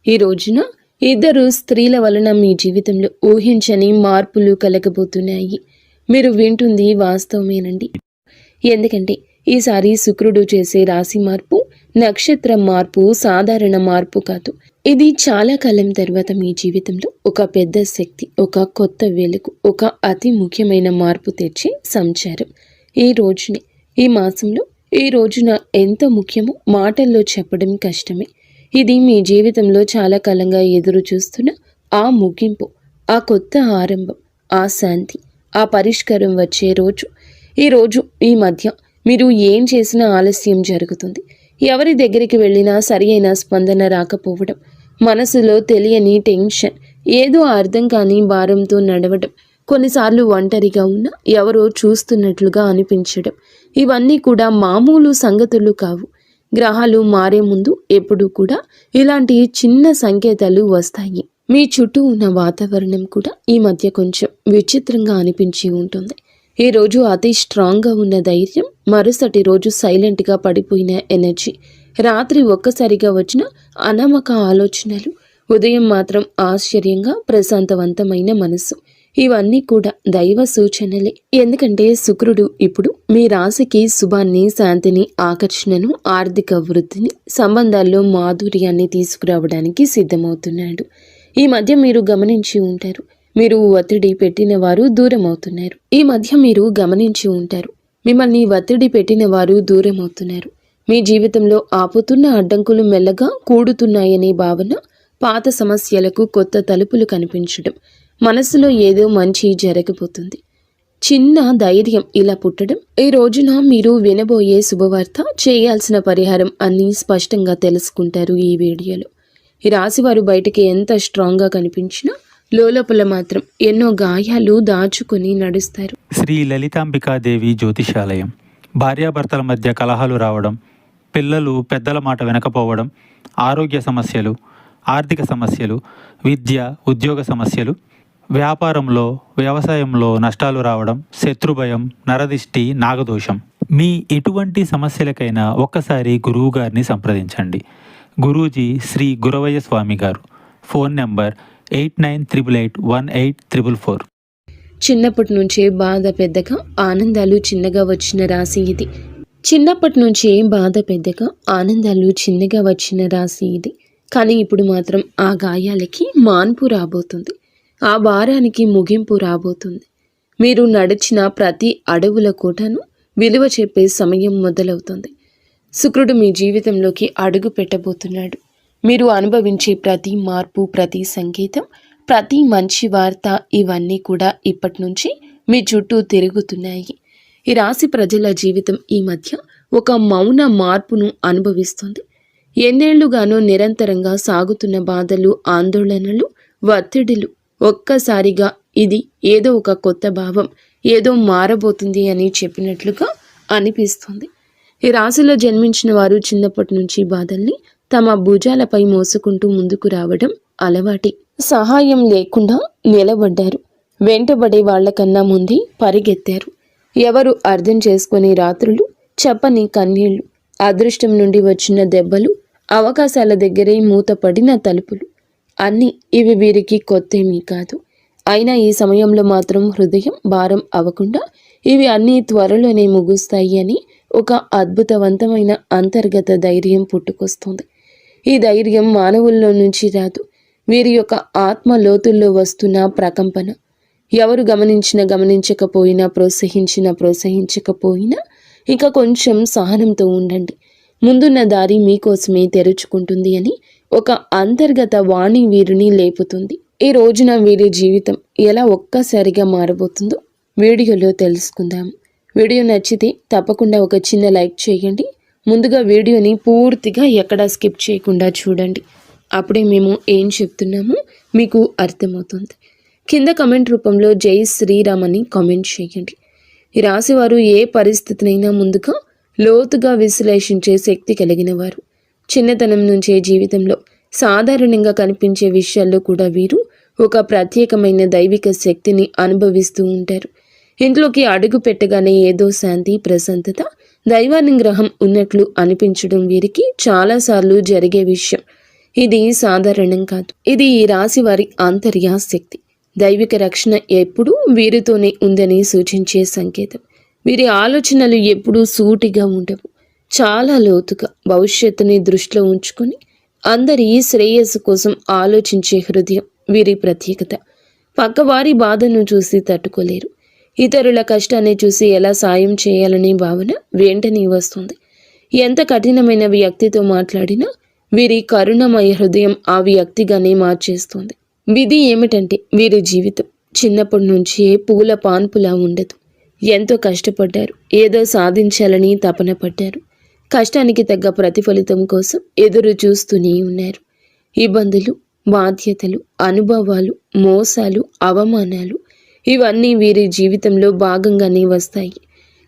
ఈ రోజున ఇద్దరు స్త్రీల వలన మీ జీవితంలో ఊహించని మార్పులు కలగబోతున్నాయి. మీరు వింటుంది వాస్తవమేనండి. ఎందుకంటే ఈసారి శుక్రుడు చేసే రాశి మార్పు, నక్షత్ర మార్పు సాధారణ మార్పు కాదు. ఇది చాలా కాలం తర్వాత మీ జీవితంలో ఒక పెద్ద శక్తి, ఒక కొత్త వెలుగు, ఒక అతి ముఖ్యమైన మార్పు తెచ్చే సంచారం. ఈ మాసంలో ఈ రోజున ఎంత ముఖ్యమో మాటల్లో చెప్పడం కష్టమే. ఇది మీ జీవితంలో చాలా కాలంగా ఎదురు చూస్తున్న ఆ ముగింపు, ఆ కొత్త ఆరంభం, ఆ శాంతి, ఆ పరిష్కారం వచ్చే రోజు. ఈ మధ్య మీరు ఏం చేసినా ఆలస్యం జరుగుతుంది. ఎవరి దగ్గరికి వెళ్ళినా సరి అయిన స్పందన రాకపోవడం, మనసులో తెలియని టెన్షన్, ఏదో అర్థం కాని భారంతో నడవడం, కొన్నిసార్లు ఒంటరిగా ఉన్న ఎవరో చూస్తున్నట్లుగా అనిపించడం, ఇవన్నీ కూడా మామూలు సంగతులు కావు. గ్రహాలు మారే ముందు ఎప్పుడూ కూడా ఇలాంటి చిన్న సంకేతాలు వస్తాయి. మీ చుట్టూ ఉన్న వాతావరణం కూడా ఈ మధ్య కొంచెం విచిత్రంగా అనిపించి ఉంటుంది. ఈ రోజు అతి స్ట్రాంగ్గా ఉన్న ధైర్యం, మరుసటి రోజు సైలెంట్గా పడిపోయిన ఎనర్జీ, రాత్రి ఒక్కసారిగా వచ్చిన అనామక ఆలోచనలు, ఉదయం మాత్రం ఆశ్చర్యంగా ప్రశాంతవంతమైన మనసు, ఇవన్నీ కూడా దైవ సూచనలే. ఎందుకంటే శుక్రుడు ఇప్పుడు మీ రాశికి శుభాన్ని, శాంతిని, ఆకర్షణను, ఆర్థిక వృద్ధిని, సంబంధాల్లో మాధుర్యాన్ని తీసుకురావడానికి సిద్ధమవుతున్నాడు. ఈ మధ్య మీరు గమనించి ఉంటారు, మీరు ఒత్తిడి పెట్టిన వారు దూరం అవుతున్నారు. మిమ్మల్ని ఒత్తిడి పెట్టిన వారు దూరం అవుతున్నారు. మీ జీవితంలో ఆపుతున్న అడ్డంకులు మెల్లగా కూడుతున్నాయనే భావన, పాత సమస్యలకు కొత్త తలుపులు కనిపించడం, మనసులో ఏదో మంచి జరగబోతుంది, చిన్న ధైర్యం ఇలా పుట్టడం. ఈ రోజున మీరు వినబోయే శుభవార్త, చేయాల్సిన పరిహారం అన్నీ స్పష్టంగా తెలుసుకుంటారు ఈ వీడియోలో. ఈ రాశివారు బయటికి ఎంత స్ట్రాంగ్గా కనిపించినా లోపల మాత్రం ఎన్నో గాయాలు దాచుకొని నడుస్తారు. శ్రీ లలితాంబికాదేవి జ్యోతిషాలయం. భార్యాభర్తల మధ్య కలహాలు రావడం, పిల్లలు పెద్దల మాట వినకపోవడం, ఆరోగ్య సమస్యలు, ఆర్థిక సమస్యలు, విద్య ఉద్యోగ సమస్యలు, వ్యాపారంలో వ్యవసాయంలో నష్టాలు రావడం, శత్రుభయం, నరదిష్టి, నాగదోషం. మీ ఎటువంటి సమస్యలకైనా ఒక్కసారి గురువు గారిని సంప్రదించండి. గురూజీ శ్రీ గురవయ్య స్వామి గారు. Phone number 8988184444. చిన్నప్పటి నుంచే బాధ పెద్దగా, ఆనందాలు చిన్నగా వచ్చిన రాశి ఇది. కానీ ఇప్పుడు మాత్రం ఆ గాయాలకి మాన్పు రాబోతుంది, ఆ భారానికి ముగింపు రాబోతుంది. మీరు నడిచిన ప్రతి అడవుల కోటను విలువ చెప్పే సమయం మొదలవుతుంది. శుక్రుడు మీ జీవితంలోకి అడుగు పెట్టబోతున్నాడు. మీరు అనుభవించే ప్రతి మార్పు, ప్రతి సంకేతం, ప్రతి మంచి వార్త, ఇవన్నీ కూడా ఇప్పటి నుంచి మీ చుట్టూ తిరుగుతున్నాయి. ఈ రాశి ప్రజల జీవితం ఈ మధ్య ఒక మౌన మార్పును అనుభవిస్తుంది. ఎన్నేళ్లుగానో నిరంతరంగా సాగుతున్న బాధలు, ఆందోళనలు, ఒత్తిడిలు ఒక్కసారిగా ఇది ఏదో ఒక కొత్త భావం, ఏదో మారబోతుంది అని చెప్పినట్లుగా అనిపిస్తుంది. ఈ రాశిలో జన్మించిన వారు చిన్నప్పటి నుంచి బాధల్ని తమ భుజాలపై మోసుకుంటూ ముందుకు రావడం అలవాటి. సహాయం లేకుండా నిలబడ్డారు. వెంటబడే వాళ్లకన్నా ముందే పరిగెత్తారు. ఎవరు అర్థం చేసుకునే రాత్రులు, చెప్పని కన్నీళ్లు, అదృష్టం నుండి వచ్చిన దెబ్బలు, అవకాశాల దగ్గరే మూతపడిన తలుపులు, అన్నీ ఇవి వీరికి కొత్తేమీ కాదు. అయినా ఈ సమయంలో మాత్రం హృదయం భారం అవ్వకుండా ఇవి అన్నీ త్వరలోనే ముగుస్తాయి అని ఒక అద్భుతవంతమైన అంతర్గత ధైర్యం పుట్టుకొస్తుంది. ఈ ధైర్యం మానవుల్లో నుంచి రాదు, వీరి యొక్క ఆత్మ లోతుల్లో వస్తున్న ప్రకంపన. ఎవరు గమనించకపోయినా, ప్రోత్సహించకపోయినా ఇక కొంచెం సహనంతో ఉండండి. ముందున్న దారి మీకోసమే తెరుచుకుంటుంది అని ఒక అంతర్గత వాణి వీరిని లేపుతుంది. ఈ రోజున వీరి జీవితం ఎలా ఒక్కసారిగా మారబోతుందో వీడియోలో తెలుసుకుందాం. వీడియో నచ్చితే తప్పకుండా ఒక చిన్న లైక్ చేయండి. ముందుగా వీడియోని పూర్తిగా ఎక్కడా స్కిప్ చేయకుండా చూడండి. అప్పుడే మేము ఏం చెప్తున్నామో మీకు అర్థమవుతుంది. కింద కమెంట్ రూపంలో జై శ్రీరామ్ అని కామెంట్ చేయండి. ఈ రాశివారు ఏ పరిస్థితినైనా ముందుగా లోతుగా విశ్లేషించే శక్తి కలిగిన వారు. చిన్నతనం నుంచే జీవితంలో సాధారణంగా కనిపించే విషయాల్లో కూడా వీరు ఒక ప్రత్యేకమైన దైవిక శక్తిని అనుభవిస్తూ ఉంటారు. ఇంట్లోకి అడుగు పెట్టగానే ఏదో శాంతి, ప్రశాంతత, దైవానుగ్రహం ఉన్నట్లు అనిపించడం వీరికి చాలాసార్లు జరిగే విషయం. ఇది సాధారణం కాదు. ఇది ఈ రాశి వారి ఆంతర్యాశక్తి. దైవిక రక్షణ ఎప్పుడూ వీరితోనే ఉందని సూచించే సంకేతం. వీరి ఆలోచనలు ఎప్పుడూ సూటిగా ఉండవు, చాలా లోతుగా భవిష్యత్తుని దృష్టిలో ఉంచుకొని అందరి శ్రేయస్సు కోసం ఆలోచించే హృదయం వీరి ప్రత్యేకత. పక్కవారి బాధను చూసి తట్టుకోలేరు. ఇతరుల కష్టాన్ని చూసి ఎలా సాయం చేయాలనే భావన వెంటనే వస్తుంది. ఎంత కఠినమైన వ్యక్తితో మాట్లాడినా వీరి కరుణమయ హృదయం ఆ వ్యక్తిగానే మార్చేస్తుంది. విధి ఏమిటంటే వీరి జీవితం చిన్నప్పటి నుంచే పూల పాన్పులా ఉండదు. ఎంతో కష్టపడ్డారు, ఏదో సాధించాలని తపన పడ్డారు. కష్టానికి తగ్గ ప్రతిఫలితం కోసం ఎదురు చూస్తూనే ఉన్నారు. ఇబ్బందులు, బాధ్యతలు, అనుభవాలు, మోసాలు, అవమానాలు ఇవన్నీ వీరి జీవితంలో భాగంగానే వస్తాయి.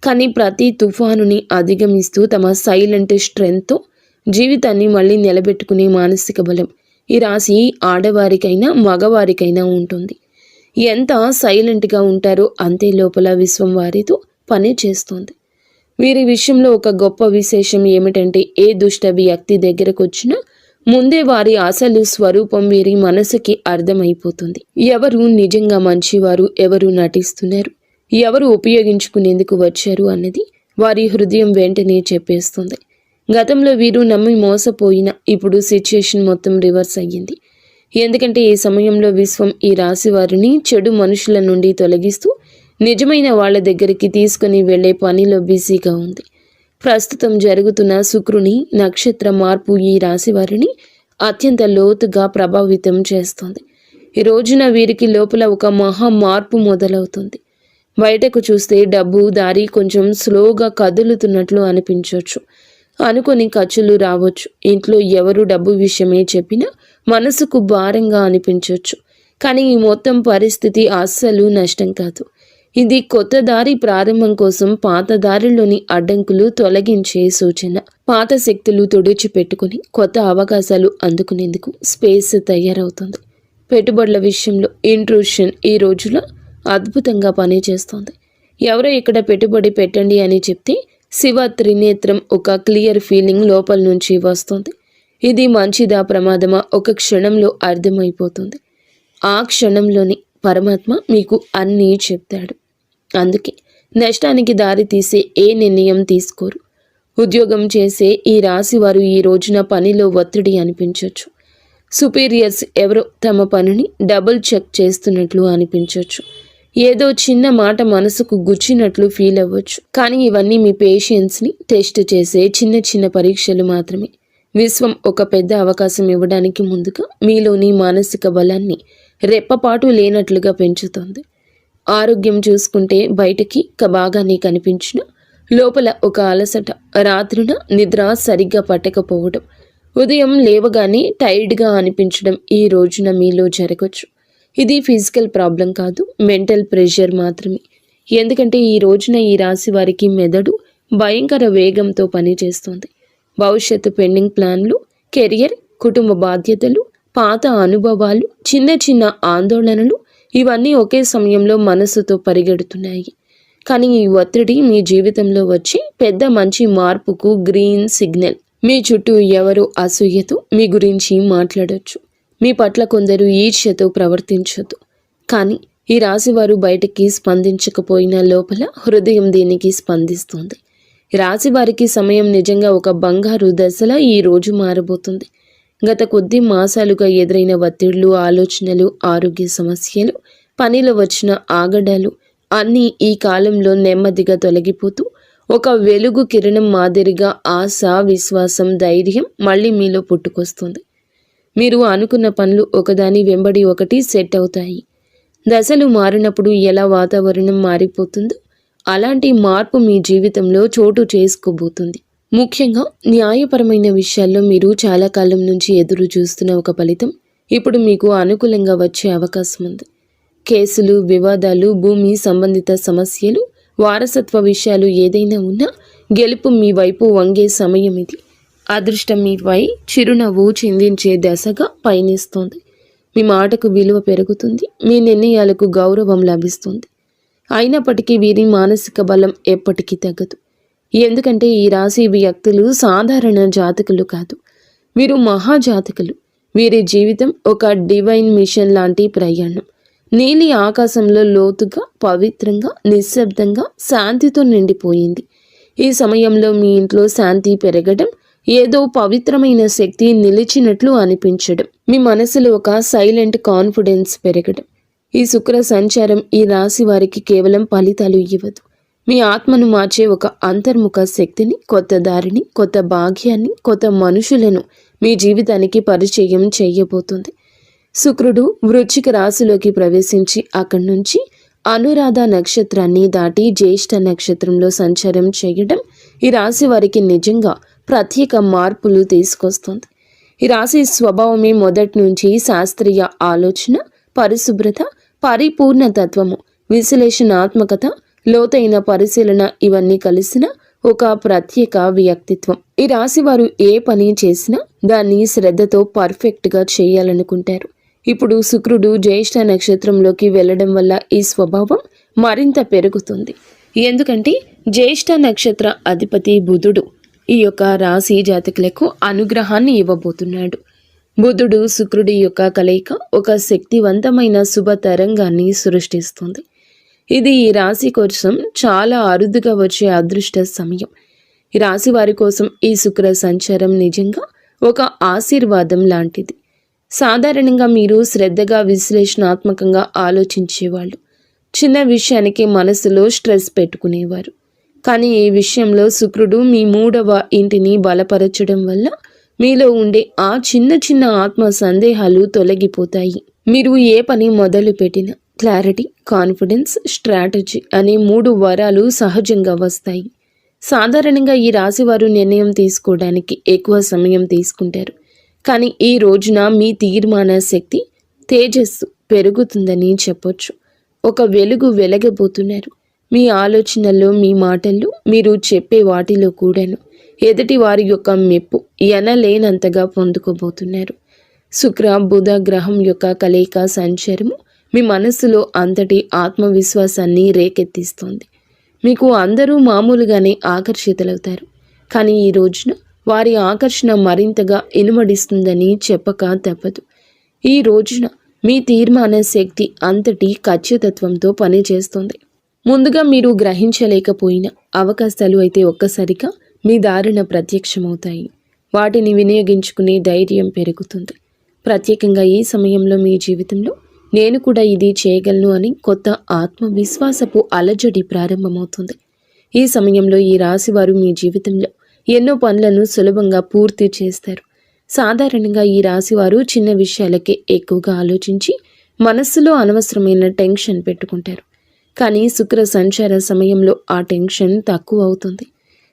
కానీ ప్రతి తుఫానుని అధిగమిస్తూ తమ సైలెంట్ స్ట్రెంగ్త్తో జీవితాన్ని మళ్ళీ నిలబెట్టుకునే మానసిక బలం ఈ రాశి ఆడవారికైనా మగవారికైనా ఉంటుంది. ఎంత సైలెంట్గా ఉంటారో అంతే లోపల విశ్వం వారితో పని చేస్తుంది. వీరి విషయంలో ఒక గొప్ప విశేషం ఏమిటంటే ఏ దుష్ట వ్యక్తి దగ్గరకు వచ్చినా ముందే వారి అసలు స్వరూపం వీరి మనసుకి అర్థమైపోతుంది. ఎవరు నిజంగా మంచివారు, ఎవరు నటిస్తున్నారు, ఎవరు ఉపయోగించుకునేందుకు వచ్చారు అన్నది వారి హృదయం వెంటనే చెప్పేస్తుంది. గతంలో వీరు నమ్మి మోసపోయిన ఇప్పుడు సిచ్యుయేషన్ మొత్తం రివర్స్ అయ్యింది. ఎందుకంటే ఈ సమయంలో విశ్వం ఈ రాశి వారిని చెడు మనుషుల నుండి తొలగిస్తూ నిజమైన వాళ్ళ దగ్గరికి తీసుకుని వెళ్లే పనిలో బిజీగా ఉంది. ప్రస్తుతం జరుగుతున్న శుక్రుని నక్షత్ర మార్పు ఈ రాశి వారిని అత్యంత లోతుగా ప్రభావితం చేస్తుంది. ఈ రోజున వీరికి లోపల ఒక మహా మార్పు మొదలవుతుంది. బయటకు చూస్తే డబ్బు దారి కొంచెం స్లోగా కదులుతున్నట్లు అనిపించవచ్చు. అనుకొని ఖర్చులు రావచ్చు. ఇంట్లో ఎవరు డబ్బు విషయమే చెప్పినా మనసుకు భారంగా అనిపించవచ్చు. కానీ ఈ మొత్తం పరిస్థితి అస్సలు నష్టం కాదు. ఇది కొత్త దారి ప్రారంభం కోసం పాత దారిలోని అడ్డంకులు తొలగించే సూచన. పాత శక్తులు తుడిచిపెట్టుకుని కొత్త అవకాశాలు అందుకునేందుకు స్పేస్ తయారవుతుంది. పెట్టుబడుల విషయంలో ఇంట్రూషన్ ఈ రోజులో అద్భుతంగా పనిచేస్తుంది. ఎవరో ఇక్కడ పెట్టుబడి పెట్టండి అని చెప్తే శివ త్రినేత్రం ఒక క్లియర్ ఫీలింగ్ లోపల నుంచి వస్తుంది. ఇది మంచిదా ప్రమాదమా ఒక క్షణంలో అర్థమైపోతుంది. ఆ క్షణంలోని పరమాత్మ మీకు అన్నీ చెప్తాడు. అందుకే నష్టానికి దారి తీసే ఏ నిర్ణయం తీసుకోరు. ఉద్యోగం చేసే ఈ రాశి వారు ఈ రోజున పనిలో ఒత్తిడి అనిపించవచ్చు. సుపీరియర్స్ ఎవరో తమ పనిని డబుల్ చెక్ చేస్తున్నట్లు అనిపించవచ్చు. ఏదో చిన్న మాట మనసుకు గుచ్చినట్లు ఫీల్ అవ్వచ్చు. కానీ ఇవన్నీ మీ పేషెన్స్ని టెస్ట్ చేసే చిన్న చిన్న పరీక్షలు మాత్రమే. విశ్వం ఒక పెద్ద అవకాశం ఇవ్వడానికి ముందుగా మీలోని మానసిక బలాన్ని రెప్పపాటు లేనట్లుగా పెంచుతుంది. ఆరోగ్యం చూసుకుంటే బయటికి బాగానే కనిపించిన లోపల ఒక అలసట, రాత్రిన నిద్ర సరిగ్గా పట్టకపోవడం, ఉదయం లేవగానే టైర్డ్గా అనిపించడం ఈ రోజున మీలో జరగచ్చు. ఇది ఫిజికల్ ప్రాబ్లం కాదు, మెంటల్ ప్రెషర్ మాత్రమే. ఎందుకంటే ఈ రోజున ఈ రాశి వారికి మెదడు భయంకర వేగంతో పనిచేస్తుంది. భవిష్యత్తు పెండింగ్ ప్లాన్లు, కెరియర్, కుటుంబ బాధ్యతలు, పాత అనుభవాలు, చిన్న చిన్న ఆందోళనలు ఇవన్నీ ఒకే సమయంలో మనసుతో పరిగెడుతున్నాయి. కానీ ఈ ఒత్తిడి మీ జీవితంలో వచ్చి పెద్ద మంచి మార్పుకు గ్రీన్ సిగ్నల్. మీ చుట్టూ ఎవరో అసూయతో మీ గురించి మాట్లాడొచ్చు. మీ పట్ల కొందరు ఈర్ష్యతో ప్రవర్తించొద్దు. కానీ ఈ రాశివారు బయటికి స్పందించకపోయినా లోపల హృదయం దీనికి స్పందిస్తుంది. రాశివారికి సమయం నిజంగా ఒక బంగారు దశలా ఈ రోజు మారబోతుంది. గత కొద్ది మాసాలుగా ఎదురైన ఒత్తిళ్లు, ఆలోచనలు, ఆరోగ్య సమస్యలు, పనిలో వచ్చిన ఆగడాలు అన్నీ ఈ కాలంలో నెమ్మదిగా తొలగిపోతూ ఒక వెలుగు కిరణం మాదిరిగా ఆశ, విశ్వాసం, ధైర్యం మళ్ళీ మీలో పుట్టుకొస్తుంది. మీరు అనుకున్న పనులు ఒకదాని వెంబడి ఒకటి సెట్ అవుతాయి. దశలు మారినప్పుడు ఎలా వాతావరణం మారిపోతుందో అలాంటి మార్పు మీ జీవితంలో చోటు చేసుకోబోతుంది. ముఖ్యంగా న్యాయపరమైన విషయాల్లో మీరు చాలా కాలం నుంచి ఎదురు చూస్తున్న ఒక ఫలితం ఇప్పుడు మీకు అనుకూలంగా వచ్చే అవకాశం ఉంది. కేసులు, వివాదాలు, భూమి సంబంధిత సమస్యలు, వారసత్వ విషయాలు ఏదైనా ఉన్నా గెలుపు మీ వైపు వంగే సమయం ఇది. అదృష్టం మీపై చిరునవ్వు చిందించే దశగా పయనిస్తోంది. మీ మాటకు విలువ పెరుగుతుంది, మీ నిర్ణయాలకు గౌరవం లభిస్తుంది. అయినప్పటికీ వీరి మానసిక బలం ఎప్పటికీ తగ్గదు. ఎందుకంటే ఈ రాశి వ్యక్తులు సాధారణ జాతకులు కాదు, వీరు మహాజాతకులు. వీరి జీవితం ఒక డివైన్ మిషన్ లాంటి ప్రయాణం. నీలి ఆకాశంలో లోతుగా, పవిత్రంగా, నిశ్శబ్దంగా, శాంతితో నిండిపోయింది. ఈ సమయంలో మీ ఇంట్లో శాంతి పెరగడం, ఏదో పవిత్రమైన శక్తి నిలిచినట్లు అనిపించడం, మీ మనసులో ఒక సైలెంట్ కాన్ఫిడెన్స్ పెరగడం. ఈ శుక్ర సంచారం ఈ రాశి వారికి కేవలం ఫలితాలు ఇవ్వదు. మీ ఆత్మను మార్చే ఒక అంతర్ముఖ శక్తిని, కొత్త దారిని, కొత్త భాగ్యాన్ని, కొత్త మనుషులను మీ జీవితానికి పరిచయం చేయబోతుంది. శుక్రుడు వృశ్చిక రాశిలోకి ప్రవేశించి అక్కడి నుంచి అనురాధ నక్షత్రాన్ని దాటి జ్యేష్ఠ నక్షత్రంలో సంచారం చేయడం ఈ రాశి వారికి నిజంగా ప్రత్యేక మార్పులు తీసుకొస్తుంది. ఈ రాశి స్వభావమే మొదటి నుంచి శాస్త్రీయ ఆలోచన, పరిశుభ్రత, పరిపూర్ణ తత్వము, విశ్లేషణాత్మకత, లోతైన పరిశీలన ఇవన్నీ కలిసిన ఒక ప్రత్యేక వ్యక్తిత్వం. ఈ రాశి వారు ఏ పని చేసినా దాన్ని శ్రద్ధతో పర్ఫెక్ట్గా చేయాలనుకుంటారు. ఇప్పుడు శుక్రుడు జ్యేష్ఠ నక్షత్రంలోకి వెళ్ళడం వల్ల ఈ స్వభావం మరింత పెరుగుతుంది. ఎందుకంటే జ్యేష్ఠ నక్షత్ర అధిపతి బుధుడు ఈ యొక్క రాశి జాతకులకు అనుగ్రహాన్ని ఇవ్వబోతున్నాడు. బుధుడు శుక్రుడి యొక్క కలయిక ఒక శక్తివంతమైన శుభ తరంగాన్ని సృష్టిస్తుంది. ఇది ఈ రాశి కోసం చాలా అరుదుగా వచ్చే అదృష్ట సమయం. ఈ రాశి వారి కోసం ఈ శుక్ర సంచారం నిజంగా ఒక ఆశీర్వాదం లాంటిది. సాధారణంగా మీరు శ్రద్ధగా, విశ్లేషణాత్మకంగా ఆలోచించేవాళ్ళు. చిన్న విషయానికి మనసులో స్ట్రెస్ పెట్టుకునేవారు. కానీ ఈ విషయంలో శుక్రుడు మీ 3వ ఇంటిని బలపరచడం వల్ల మీలో ఉండే ఆ చిన్న చిన్న ఆత్మ సందేహాలు తొలగిపోతాయి. మీరు ఏ పని మొదలు పెట్టినా క్లారిటీ, కాన్ఫిడెన్స్, స్ట్రాటజీ అనే 3 వరాలు సహజంగా వస్తాయి. సాధారణంగా ఈ రాశివారు నిర్ణయం తీసుకోవడానికి ఎక్కువ సమయం తీసుకుంటారు. కానీ ఈ రోజున మీ తీర్మాన శక్తి, తేజస్సు పెరుగుతుందని చెప్పొచ్చు. ఒక వెలుగు వెలగబోతున్నారు. మీ ఆలోచనల్లో, మీ మాటల్లో, మీరు చెప్పే వాటిలో కూడాను ఎదుటి వారి యొక్క మెప్పు ఎనలేనంతగా పొందుకోబోతున్నారు. శుక్ర బుధ గ్రహం యొక్క కలయిక సంచారము మీ మనస్సులో అంతటి ఆత్మవిశ్వాసాన్ని రేకెత్తిస్తోంది. మీకు అందరూ మామూలుగానే ఆకర్షితులవుతారు. కానీ ఈ రోజున వారి ఆకర్షణ మరింతగా ఇనుమడిస్తుందని చెప్పక తప్పదు. ఈ రోజున మీ తీర్మాన శక్తి అంతటి ఖచ్చితత్వంతో పనిచేస్తుంది. ముందుగా మీరు గ్రహించలేకపోయిన అవకాశాలు అయితే ఒక్కసారిగా మీ దారిన ప్రత్యక్షమవుతాయి. వాటిని వినియోగించుకునే ధైర్యం పెరుగుతుంది. ప్రత్యేకంగా ఈ సమయంలో మీ జీవితంలో నేను కూడా ఇది చేయగలను అని కొత్త ఆత్మవిశ్వాసపు అలజడి ప్రారంభమవుతుంది. ఈ సమయంలో ఈ రాశివారు మీ జీవితంలో ఎన్నో పనులను సులభంగా పూర్తి చేస్తారు. సాధారణంగా ఈ రాశివారు చిన్న విషయాలకే ఎక్కువగా ఆలోచించి మనస్సులో అనవసరమైన టెన్షన్ పెట్టుకుంటారు. కానీ శుక్ర సంచార సమయంలో ఆ టెన్షన్ తక్కువ అవుతుంది.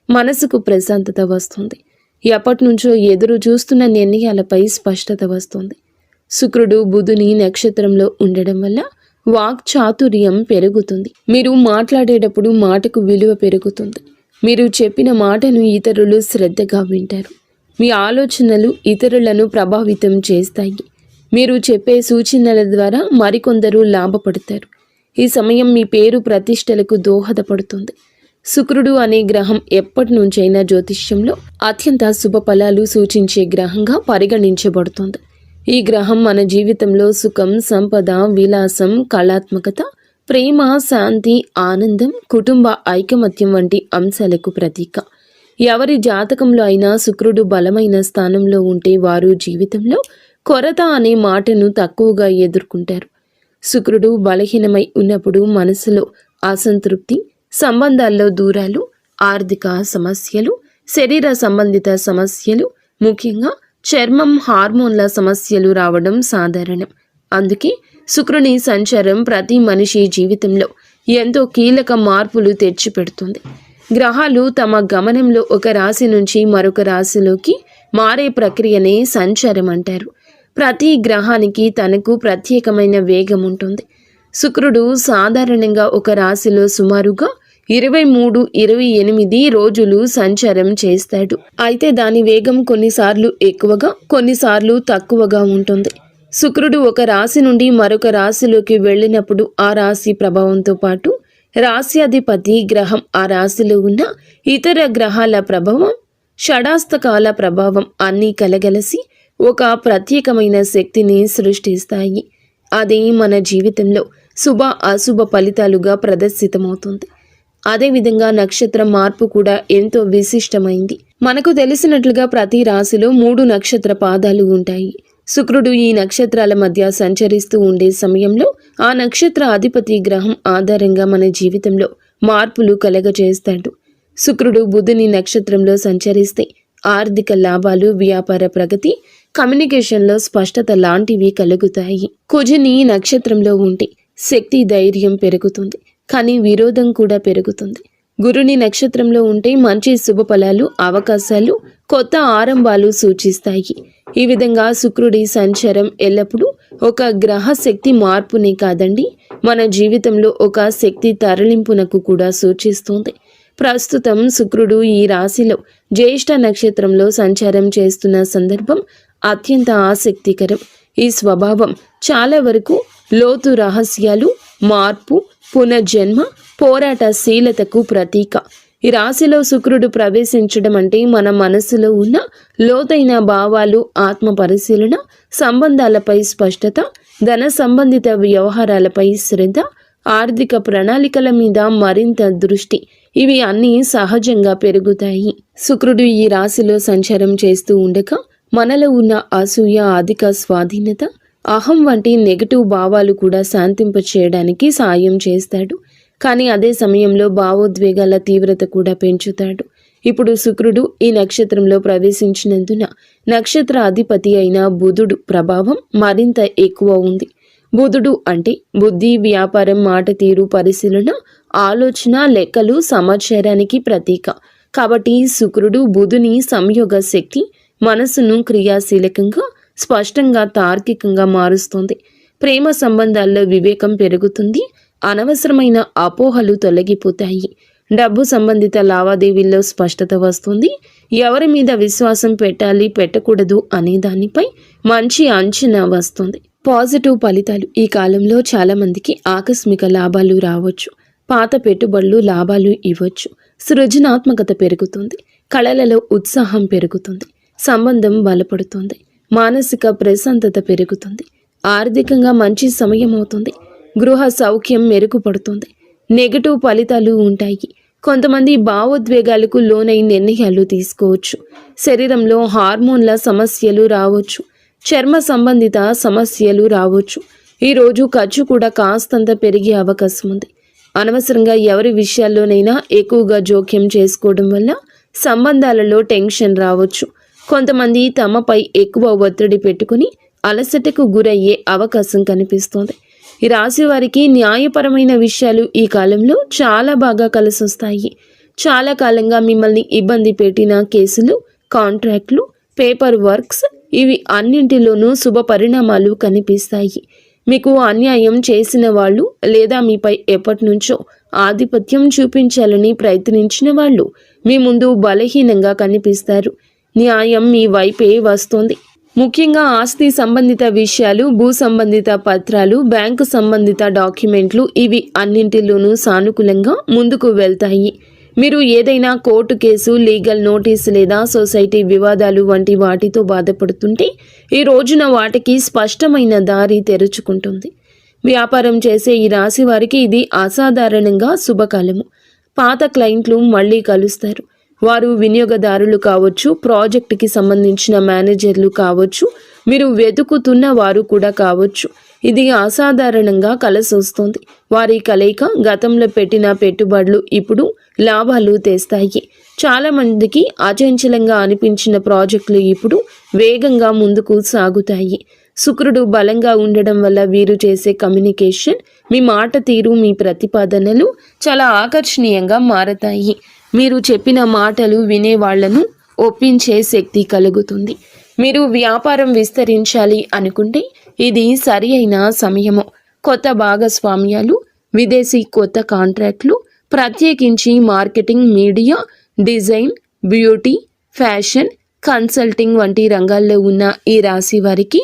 మనసుకు ప్రశాంతత వస్తుంది. ఎప్పటి నుంచో ఎదురు చూస్తున్న నిర్ణయాలపై స్పష్టత వస్తుంది. శుక్రుడు బుధుని నక్షత్రంలో ఉండడం వల్ల వాక్ చాతుర్యం పెరుగుతుంది. మీరు మాట్లాడేటప్పుడు మాటకు విలువ పెరుగుతుంది. మీరు చెప్పిన మాటను ఇతరులు శ్రద్ధగా వింటారు. మీ ఆలోచనలు ఇతరులను ప్రభావితం చేస్తాయి. మీరు చెప్పే సూచనల ద్వారా మరికొందరు లాభపడతారు. ఈ సమయం మీ పేరు ప్రతిష్టలకు దోహదపడుతుంది. శుక్రుడు అనే గ్రహం ఎప్పటి నుంచైనా జ్యోతిష్యంలో అత్యంత శుభ ఫలాలు సూచించే గ్రహంగా పరిగణించబడుతుంది. ఈ గ్రహం మన జీవితంలో సుఖం, సంపద, విలాసం, కళాత్మకత, ప్రేమ, శాంతి, ఆనందం, కుటుంబ ఐకమత్యం వంటి అంశాలకు ప్రతీక. ఎవరి జాతకంలో అయినా శుక్రుడు బలమైన స్థానంలో ఉంటే వారు జీవితంలో కొరత అనే మాటను తక్కువగా ఎదుర్కొంటారు. శుక్రుడు బలహీనమై ఉన్నప్పుడు మనసులో అసంతృప్తి, సంబంధాల్లో దూరాలు, ఆర్థిక సమస్యలు, శరీర సంబంధిత సమస్యలు, ముఖ్యంగా చర్మం, హార్మోన్ల సమస్యలు రావడం సాధారణం. అందుకే శుక్రుని సంచారం ప్రతి మనిషి జీవితంలో ఎంతో కీలక మార్పులు తెచ్చిపెడుతుంది. గ్రహాలు తమ గమనంలో ఒక రాశి నుంచి మరొక రాశిలోకి మారే ప్రక్రియనే సంచారం అంటారు. ప్రతి గ్రహానికి తనకు ప్రత్యేకమైన వేగం ఉంటుంది. శుక్రుడు సాధారణంగా ఒక రాశిలో సుమారుగా 23-28 రోజులు సంచారం చేస్తాడు. అయితే దాని వేగం కొన్నిసార్లు ఎక్కువగా, కొన్నిసార్లు తక్కువగా ఉంటుంది. శుక్రుడు ఒక రాశి నుండి మరొక రాశిలోకి వెళ్ళినప్పుడు ఆ రాశి ప్రభావంతో పాటు రాశ్యాధిపతి గ్రహం ఆ రాశిలో ఉన్న ఇతర గ్రహాల ప్రభావం, షడాస్తకాల ప్రభావం అన్నీ కలగలసి ఒక ప్రత్యేకమైన శక్తిని సృష్టిస్తాయి. అది మన జీవితంలో శుభ అశుభ ఫలితాలుగా ప్రదర్శితమవుతుంది. అదేవిధంగా నక్షత్ర మార్పు కూడా ఎంతో విశిష్టమైంది. మనకు తెలిసినట్లుగా ప్రతి రాశిలో 3 నక్షత్ర పాదాలు ఉంటాయి. శుక్రుడు ఈ నక్షత్రాల మధ్య సంచరిస్తూ ఉండే సమయంలో ఆ నక్షత్ర అధిపతి గ్రహం ఆధారంగా మన జీవితంలో మార్పులు కలగజేస్తాడు. శుక్రుడు బుధుని నక్షత్రంలో సంచరిస్తే ఆర్థిక లాభాలు, వ్యాపార ప్రగతి, కమ్యూనికేషన్లో స్పష్టత లాంటివి కలుగుతాయి. కుజుని నక్షత్రంలో ఉంటే శక్తి, ధైర్యం పెరుగుతుంది, కానీ విరోధం కూడా పెరుగుతుంది. గురుని నక్షత్రంలో ఉంటే మంచి శుభ ఫలాలు, అవకాశాలు, కొత్త ఆరంభాలు సూచిస్తాయి. ఈ విధంగా శుక్రుడి సంచారం ఎల్లప్పుడూ ఒక గ్రహ శక్తి మార్పునే కాదండి, మన జీవితంలో ఒక శక్తి తరలింపునకు కూడా సూచిస్తుంది. ప్రస్తుతం శుక్రుడు ఈ రాశిలో జ్యేష్ఠ నక్షత్రంలో సంచారం చేస్తున్న సందర్భం అత్యంత ఆసక్తికరం. ఈ స్వభావం చాలా వరకు లోతు రహస్యాలు, మార్పు, పునర్జన్మ, పోరాటశీలతకు ప్రతీక. ఈ రాశిలో శుక్రుడు ప్రవేశించడం అంటే మన మనసులో ఉన్న లోతైన భావాలు, ఆత్మ పరిశీలన, సంబంధాలపై స్పష్టత, ధన సంబంధిత వ్యవహారాలపై శ్రద్ధ, ఆర్థిక ప్రణాళికల మీద మరింత దృష్టి, ఇవి అన్నీ సహజంగా పెరుగుతాయి. శుక్రుడు ఈ రాశిలో సంచారం చేస్తూ ఉండగా మనలో ఉన్న అసూయ, అధిక స్వాధీనత, అహం వంటి నెగటివ్ భావాలు కూడా శాంతింపచేయడానికి సాయం చేస్తాడు. కానీ అదే సమయంలో భావోద్వేగాల తీవ్రత కూడా పెంచుతాడు. ఇప్పుడు శుక్రుడు ఈ నక్షత్రంలో ప్రవేశించినందున నక్షత్ర అధిపతి అయిన బుధుడు ప్రభావం మరింత ఎక్కువ ఉంది. బుధుడు అంటే బుద్ధి, వ్యాపారం, మాట తీరు, పరిశీలన, ఆలోచన, లెక్కలు, సమాచారానికి ప్రతీక. కాబట్టి శుక్రుడు బుధుని సంయోగ శక్తి మనసును క్రియాశీలకంగా, స్పష్టంగా, తార్కికంగా మారుస్తుంది. ప్రేమ సంబంధాల్లో వివేకం పెరుగుతుంది, అనవసరమైన అపోహలు తొలగిపోతాయి. డబ్బు సంబంధిత లావాదేవీల్లో స్పష్టత వస్తుంది. ఎవరి మీద విశ్వాసం పెట్టాలి, పెట్టకూడదు అనే దానిపై మంచి అంచనా వస్తుంది. పాజిటివ్ ఫలితాలు. ఈ కాలంలో చాలా మందికి ఆకస్మిక లాభాలు రావచ్చు. పాత పెట్టుబడులు లాభాలు ఇవ్వచ్చు. సృజనాత్మకత పెరుగుతుంది. కళలలో ఉత్సాహం పెరుగుతుంది. సంబంధం బలపడుతుంది. మానసిక ప్రశాంతత పెరుగుతుంది. ఆర్థికంగా మంచి సమయం అవుతుంది. గృహ సౌఖ్యం మెరుగుపడుతుంది. నెగటివ్ ఫలితాలు ఉంటాయి. కొంతమంది భావోద్వేగాలకు లోనై నిర్ణయాలు తీసుకోవచ్చు. శరీరంలో హార్మోన్ల సమస్యలు రావచ్చు. చర్మ సంబంధిత సమస్యలు రావచ్చు. ఈరోజు ఖర్చు కూడా కాస్తంత పెరిగే అవకాశం ఉంది. అనవసరంగా ఎవరి విషయాల్లోనైనా ఎక్కువగా జోక్యం చేసుకోవడం వల్ల సంబంధాలలో టెన్షన్ రావచ్చు. కొంతమంది తమపై ఎక్కువ ఒత్తిడి పెట్టుకుని అలసటకు గురయ్యే అవకాశం కనిపిస్తోంది. ఈ రాశి వారికి న్యాయపరమైన విషయాలు ఈ కాలంలో చాలా బాగా కలిసొస్తాయి. చాలా కాలంగా మిమ్మల్ని ఇబ్బంది పెట్టిన కేసులు, కాంట్రాక్ట్లు, పేపర్ వర్క్స్, ఇవి అన్నింటిలోనూ శుభ పరిణామాలు కనిపిస్తాయి. మీకు అన్యాయం చేసిన వాళ్ళు లేదా మీపై ఎప్పటి నుంచో ఆధిపత్యం చూపించాలని ప్రయత్నించిన వాళ్ళు మీ ముందు బలహీనంగా కనిపిస్తారు. న్యాయం మీ వైపే వస్తుంది. ముఖ్యంగా ఆస్తి సంబంధిత విషయాలు, భూ సంబంధిత పత్రాలు, బ్యాంకు సంబంధిత డాక్యుమెంట్లు, ఇవి అన్నింటిలోనూ సానుకూలంగా ముందుకు వెళ్తాయి. మీరు ఏదైనా కోర్టు కేసు, లీగల్ నోటీస్ లేదా సొసైటీ వివాదాలు వంటి వాటితో బాధపడుతుంటే ఈ రోజున వాటికి స్పష్టమైన దారి తెరుచుకుంటుంది. వ్యాపారం చేసే ఈ రాశి వారికి ఇది అసాధారణంగా శుభకాలము. పాత క్లయింట్లు మళ్ళీ కలుస్తారు. వారు వినియోగదారులు కావచ్చు, ప్రాజెక్టుకి సంబంధించిన మేనేజర్లు కావచ్చు, మీరు వెతుకుతున్న వారు కూడా కావచ్చు. ఇది అసాధారణంగా కలిసొస్తుంది. వారి కలయిక గతంలో పెట్టిన పెట్టుబడులు ఇప్పుడు లాభాలు తెస్తాయి. చాలామందికి అచంచలంగా అనిపించిన ప్రాజెక్టులు ఇప్పుడు వేగంగా ముందుకు సాగుతాయి. శుక్రుడు బలంగా ఉండడం వల్ల వీరు చేసే కమ్యూనికేషన్, మీ మాట తీరు, మీ ప్రతిపాదనలు చాలా ఆకర్షణీయంగా మారతాయి. మీరు చెప్పిన మాటలు వినేవాళ్లను ఒప్పించే శక్తి కలుగుతుంది. మీరు వ్యాపారం విస్తరించాలి అనుకుంటే ఇది సరి అయిన సమయము. కొత్త భాగస్వామ్యాలు, విదేశీ కొత్త కాంట్రాక్ట్లు, ప్రత్యేకించి marketing, media, design, beauty, fashion, consulting వంటి రంగాల్లో ఉన్న ఈ రాశి వారికి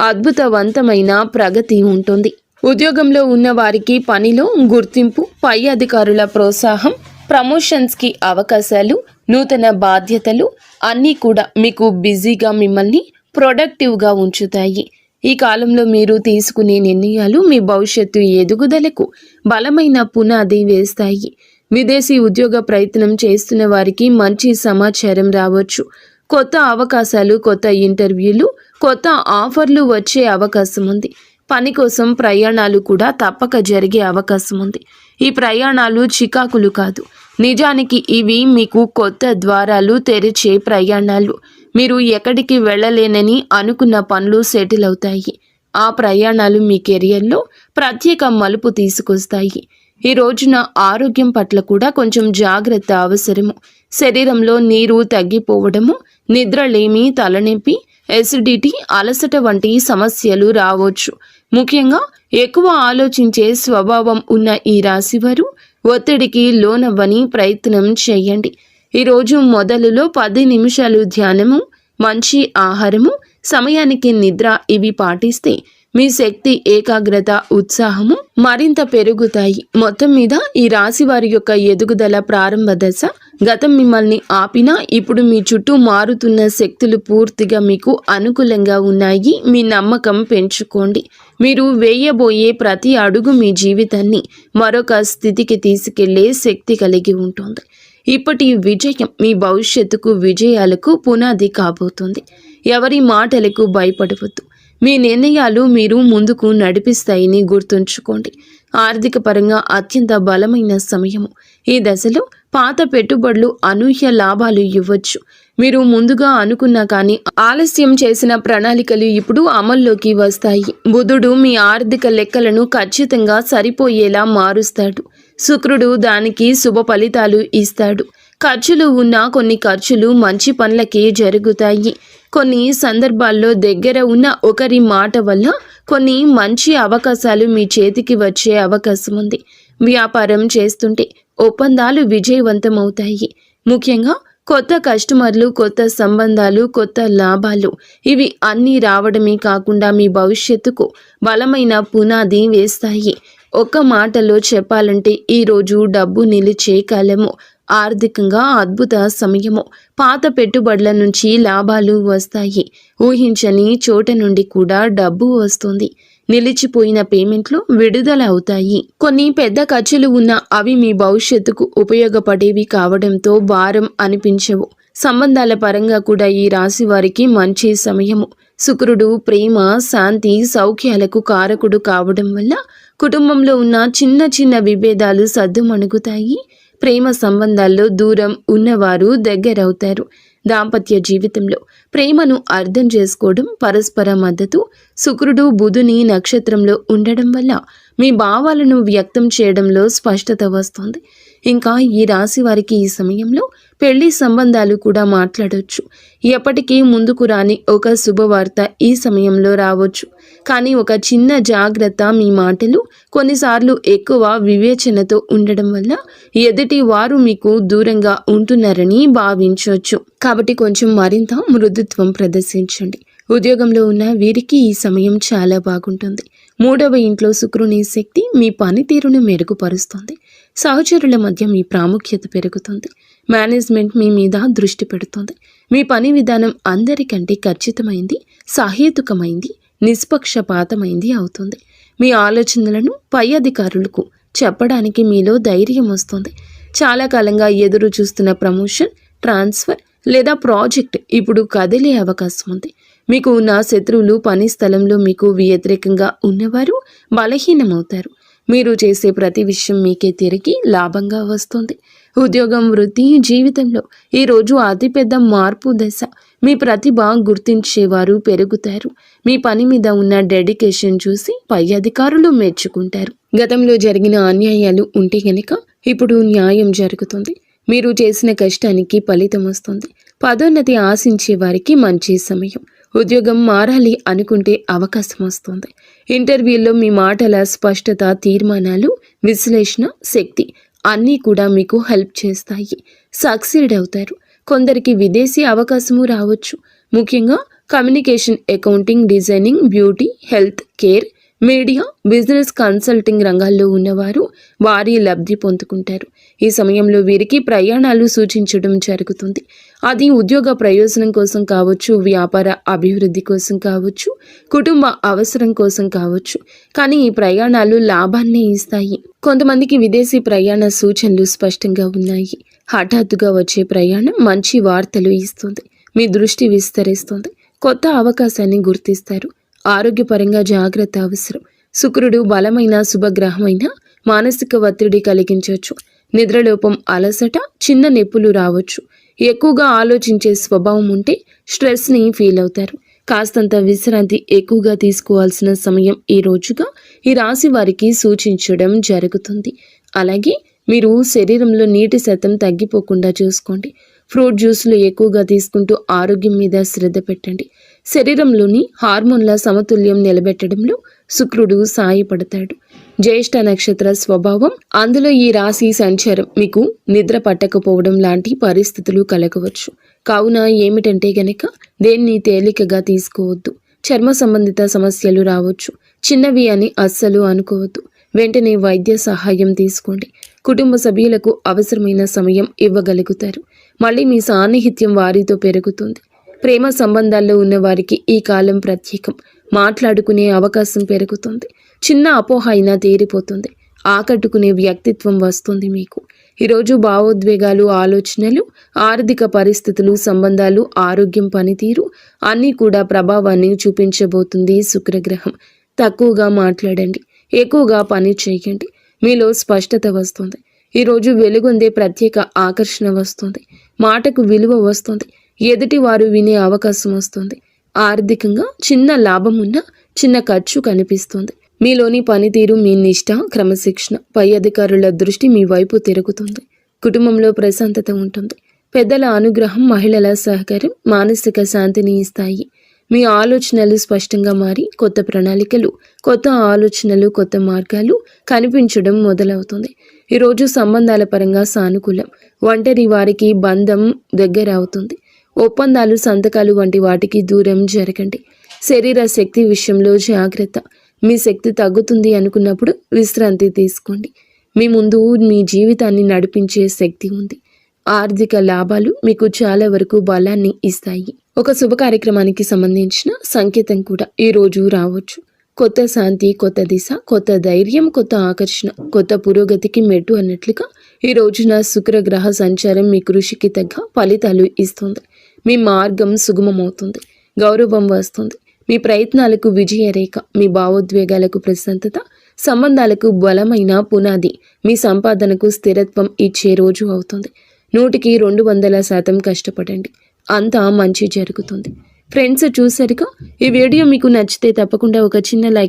అద్భుతవంతమైన ప్రగతి ఉంటుంది. ఉద్యోగంలో ఉన్న వారికి పనిలో గుర్తింపు, పై అధికారుల ప్రోత్సాహం, ప్రమోషన్స్కి అవకాశాలు, నూతన బాధ్యతలు అన్నీ కూడా మీకు బిజీగా మిమ్మల్ని ప్రొడక్టివ్గా ఉంచుతాయి. ఈ కాలంలో మీరు తీసుకునే నిర్ణయాలు మీ భవిష్యత్తు ఎదుగుదలకు బలమైన పునాది వేస్తాయి. విదేశీ ఉద్యోగ ప్రయత్నం చేస్తున్న వారికి మంచి సమాచారం రావచ్చు. కొత్త అవకాశాలు, కొత్త ఇంటర్వ్యూలు, కొత్త ఆఫర్లు వచ్చే అవకాశం ఉంది. పని కోసం ప్రయాణాలు కూడా తప్పక జరిగే అవకాశం ఉంది. ఈ ప్రయాణాలు చికాకులు కాదు, నిజానికి ఇవి మీకు కొత్త ద్వారాలు తెరిచే ప్రయాణాలు. మీరు ఎక్కడికి వెళ్ళలేనని అనుకున్న పనులు సెటిల్ అవుతాయి. ఆ ప్రయాణాలు మీ కెరియర్లో ప్రత్యేక మలుపు తీసుకొస్తాయి. ఈ రోజున ఆరోగ్యం పట్ల కూడా కొంచెం జాగ్రత్త అవసరము. శరీరంలో నీరు తగ్గిపోవడము, నిద్రలేమి, తలనొప్పి, ఎసిడిటీ, అలసట వంటి సమస్యలు రావచ్చు. ముఖ్యంగా ఎక్కువ ఆలోచించే స్వభావం ఉన్న ఈ రాశివారు ఒత్తిడికి లోనవ్వని ప్రయత్నం చేయండి. ఈరోజు మొదలులో 10 నిమిషాలు ధ్యానము, మంచి ఆహారము, సమయానికి నిద్ర ఇవి పాటిస్తే మీ శక్తి, ఏకాగ్రత, ఉత్సాహము మరింత పెరుగుతాయి. మొత్తం మీద ఈ రాశి వారి యొక్క ఎదుగుదల ప్రారంభ దశ. గతం మిమ్మల్ని ఆపినా ఇప్పుడు మీ చుట్టూ మారుతున్న శక్తులు పూర్తిగా మీకు అనుకూలంగా ఉన్నాయి. మీ నమ్మకం పెంచుకోండి. మీరు వేయబోయే ప్రతి అడుగు మీ జీవితాన్ని మరొక స్థితికి తీసుకెళ్లే శక్తి కలిగి ఉంటుంది. ఇప్పటి విజయం మీ భవిష్యత్తుకు, విజయాలకు పునాది కాబోతుంది. ఎవరి మాటలకు భయపడవద్దు. మీ నిర్ణయాలు మీరు ముందుకు నడిపిస్తాయని గుర్తుంచుకోండి. ఆర్థిక పరంగా అత్యంత బలమైన సమయము. ఈ దశలో పాత పెట్టుబడులు అనూహ్య లాభాలు ఇవ్వచ్చు. మీరు ముందుగా అనుకున్నా కానీ ఆలస్యం చేసిన ప్రణాళికలు ఇప్పుడు అమల్లోకి వస్తాయి. బుధుడు మీ ఆర్థిక లెక్కలను ఖచ్చితంగా సరిపోయేలా మారుస్తాడు. శుక్రుడు దానికి శుభ ఫలితాలు ఇస్తాడు. ఖర్చులు ఉన్న కొన్ని ఖర్చులు మంచి పనులకే జరుగుతాయి. కొన్ని సందర్భాల్లో దగ్గర ఉన్న ఒకరి మాట వల్ల కొన్ని మంచి అవకాశాలు మీ చేతికి వచ్చే అవకాశం ఉంది. వ్యాపారం చేస్తుంటే ఒప్పందాలు విజయవంతమవుతాయి. ముఖ్యంగా కొత్త కస్టమర్లు, కొత్త సంబంధాలు, కొత్త లాభాలు ఇవి అన్నీ రావడమే కాకుండా మీ భవిష్యత్తుకు బలమైన పునాది వేస్తాయి. ఒక్క మాటలో చెప్పాలంటే ఈరోజు డబ్బు నిలిచే కాలము. ఆర్థికంగా అద్భుత సమయము. పాత పెట్టుబడుల నుంచి లాభాలు వస్తాయి. ఊహించని చోట నుండి కూడా డబ్బు వస్తుంది. నిలిచిపోయిన పేమెంట్లు విడుదల అవుతాయి. కొన్ని పెద్ద ఖర్చులు ఉన్నా అవి మీ భవిష్యత్తుకు ఉపయోగపడేవి కావడంతో భారం అనిపించవు. సంబంధాల పరంగా కూడా ఈ రాశి వారికి మంచి సమయము. శుక్రుడు ప్రేమ, శాంతి, సౌఖ్యాలకు కారకుడు కావడం వల్ల కుటుంబంలో ఉన్న చిన్న చిన్న విభేదాలు సద్దుమణుగుతాయి. ప్రేమ సంబంధాల్లో దూరం ఉన్నవారు దగ్గరవుతారు. దాంపత్య జీవితంలో ప్రేమను అర్థం చేసుకోవడం, పరస్పర మద్దతు. శుక్రుడు బుధుని నక్షత్రంలో ఉండడం వల్ల మీ భావాలను వ్యక్తం చేయడంలో స్పష్టత వస్తుంది. ఇంకా ఈ రాశి వారికి ఈ సమయంలో పెళ్లి సంబంధాలు కూడా మాట్లాడవచ్చు. ఎప్పటికీ ముందుకు రాని ఒక శుభవార్త ఈ సమయంలో రావచ్చు. కానీ ఒక చిన్న జాగ్రత్త, మీ మాటలు కొన్నిసార్లు ఎక్కువ వివేచనతో ఉండడం వల్ల ఎదుటి వారు మీకు దూరంగా ఉంటున్నారని భావించవచ్చు. కాబట్టి కొంచెం మరింత మృదుత్వం ప్రదర్శించండి. ఉద్యోగంలో ఉన్న వీరికి ఈ సమయం చాలా బాగుంటుంది. 3వ ఇంట్లో శుక్రుని శక్తి మీ పనితీరును మెరుగుపరుస్తుంది. సహచరుల మధ్య మీ ప్రాముఖ్యత పెరుగుతుంది. మేనేజ్మెంట్ మీ మీద దృష్టి పెడుతుంది. మీ పని విధానం అందరికంటే ఖచ్చితమైంది, సహేతుకమైంది, నిష్పక్షపాతమైంది అవుతుంది. మీ ఆలోచనలను పై అధికారులకు చెప్పడానికి మీలో ధైర్యం వస్తుంది. చాలా కాలంగా ఎదురు చూస్తున్న ప్రమోషన్, ట్రాన్స్ఫర్ లేదా ప్రాజెక్ట్ ఇప్పుడు కదిలే అవకాశం ఉంది. మీకు ఉన్న శత్రువులు, పని స్థలంలో మీకు వ్యతిరేకంగా ఉన్నవారు బలహీనమవుతారు. మీరు చేసే ప్రతి విషయం మీకే తిరిగి లాభంగా వస్తుంది. ఉద్యోగం, వృత్తి, జీవితంలో ఈరోజు అతిపెద్ద మార్పు దశ. మీ ప్రతిభ గుర్తించేవారు పెరుగుతారు. మీ పని మీద ఉన్న డెడికేషన్ చూసి పై అధికారులు మెచ్చుకుంటారు. గతంలో జరిగిన అన్యాయాలు ఉంటే గనక ఇప్పుడు న్యాయం జరుగుతుంది. మీరు చేసిన కష్టానికి ఫలితం వస్తుంది. పదోన్నతి ఆశించే వారికి మంచి సమయం. ఉద్యోగం మారాలి అనుకుంటే అవకాశం వస్తుంది. ఇంటర్వ్యూల్లో మీ మాటల స్పష్టత, తీర్మానాలు, విశ్లేషణ శక్తి అన్నీ కూడా మీకు హెల్ప్ చేస్తాయి. సక్సీడ్ అవుతారు. కొందరికి విదేశీ అవకాశము రావచ్చు. ముఖ్యంగా communication, accounting, designing, beauty, health care, media, business, consulting రంగాల్లో ఉన్నవారు వారి లబ్ధి పొందుకుంటారు. ఈ సమయంలో వీరికి ప్రయాణాలు సూచించడం జరుగుతుంది. అది ఉద్యోగ ప్రయోజనం కోసం కావచ్చు, వ్యాపార అభివృద్ధి కోసం కావచ్చు, కుటుంబ అవసరం కోసం కావచ్చు. కానీ ఈ ప్రయాణాలు లాభాన్ని ఇస్తాయి. కొంతమందికి విదేశీ ప్రయాణ సూచనలు స్పష్టంగా ఉన్నాయి. హఠాత్తుగా వచ్చే ప్రయాణం మంచి వార్తలు ఇస్తుంది. మీ దృష్టి విస్తరిస్తుంది. కొత్త అవకాశాన్ని గుర్తిస్తారు. ఆరోగ్యపరంగా జాగ్రత్త అవసరం. శుక్రుడు బలమైన శుభగ్రహమైన మానసిక ఒత్తిడి కలిగించవచ్చు. నిద్రలోపం, అలసట, చిన్న నొప్పులు రావచ్చు. ఎక్కువగా ఆలోచించే స్వభావం ఉంటే స్ట్రెస్ని ఫీల్ అవుతారు. కాస్తంత విశ్రాంతి ఎక్కువగా తీసుకోవాల్సిన సమయం ఈ రోజుగా ఈ రాశి వారికి సూచించడం జరుగుతుంది. అలాగే మీరు శరీరంలో నీటి శాతం తగ్గిపోకుండా చూసుకోండి. ఫ్రూట్ జ్యూస్లు ఎక్కువగా తీసుకుంటూ ఆరోగ్యం మీద శ్రద్ధ పెట్టండి. శరీరంలోని హార్మోన్ల సమతుల్యం నిలబెట్టడంలో శుక్రుడు సాయపడతాడు. జ్యేష్ఠ నక్షత్ర స్వభావం, అందులో ఈ రాశి సంచారం మీకు నిద్ర పట్టకపోవడం లాంటి పరిస్థితులు కలగవచ్చు. కావున ఏమిటంటే గనక దేన్ని తేలికగా తీసుకోవద్దు. చర్మ సంబంధిత సమస్యలు రావచ్చు. చిన్నవి అని అస్సలు అనుకోవద్దు. వెంటనే వైద్య సహాయం తీసుకోండి. కుటుంబ సభ్యులకు అవసరమైన సమయం ఇవ్వగలుగుతారు. మళ్ళీ మీ సాన్నిహిత్యం వారితో పెరుగుతుంది. ప్రేమ సంబంధాల్లో ఉన్న వారికి ఈ కాలం ప్రత్యేకం. మాట్లాడుకునే అవకాశం పెరుగుతుంది. చిన్న అపోహ అయినా తీరిపోతుంది. ఆకట్టుకునే వ్యక్తిత్వం వస్తుంది మీకు. ఈరోజు భావోద్వేగాలు, ఆలోచనలు, ఆర్థిక పరిస్థితులు, సంబంధాలు, ఆరోగ్యం, పనితీరు అన్నీ కూడా ప్రభావాన్ని చూపించబోతుంది శుక్రగ్రహం. తక్కువగా మాట్లాడండి. ఎక్కువగా పని చేయండి. మీలో స్పష్టత వస్తుంది. ఈరోజు వెలుగొందే ప్రత్యేక ఆకర్షణ వస్తుంది. మాటకు విలువ వస్తుంది. ఎదుటి వారు వినే అవకాశం వస్తుంది. ఆర్థికంగా చిన్న లాభం ఉన్నా చిన్న ఖర్చు కనిపిస్తుంది. మీలోని పనితీరు, మీ నిష్ఠ, క్రమశిక్షణ, పై అధికారుల దృష్టి మీ వైపు తిరుగుతుంది. కుటుంబంలో ప్రశాంతత ఉంటుంది. పెద్దల అనుగ్రహం, మహిళల సహకారం మానసిక శాంతిని ఇస్తాయి. మీ ఆలోచనలు స్పష్టంగా మారి కొత్త ప్రణాళికలు, కొత్త ఆలోచనలు, కొత్త మార్గాలు కనిపించడం మొదలవుతుంది. ఈరోజు సంబంధాల పరంగా సానుకూలం. ఒంటరి వారికి బంధం దగ్గర అవుతుంది. ఒప్పందాలు, సంతకాలు వంటి వాటికి దూరం జరగండి. శరీర శక్తి విషయంలో జాగ్రత్త. మీ శక్తి తగ్గుతుంది అనుకున్నప్పుడు విశ్రాంతి తీసుకోండి. మీ ముందు మీ జీవితాన్ని నడిపించే శక్తి ఉంది. ఆర్థిక లాభాలు మీకు చాలా వరకు బలాన్ని ఇస్తాయి. ఒక శుభ కార్యక్రమానికి సంబంధించిన సంకేతం కూడా ఈ రోజు రావచ్చు. కొత్త శాంతి, కొత్త దిశ, కొత్త ధైర్యం, కొత్త ఆకర్షణ, కొత్త పురోగతికి మెట్టు అన్నట్లుగా ఈ రోజున శుక్రగ్రహ సంచారం మీ కృషికి తగ్గ ఫలితాలు ఇస్తుంది. మీ మార్గం సుగమమవుతుంది. గౌరవం వస్తుంది. మీ ప్రయత్నాలకు విజయరేఖ, మీ భావోద్వేగాలకు ప్రశాంతత, సంబంధాలకు బలమైన పునాది, మీ సంపాదనకు స్థిరత్వం ఇచ్చే రోజు అవుతుంది. 100% కష్టపడండి. అంతా మంచి జరుగుతుంది. ఫ్రెండ్స్, చూసారుగా, ఈ వీడియో మీకు నచ్చితే తప్పకుండా ఒక చిన్న లైక్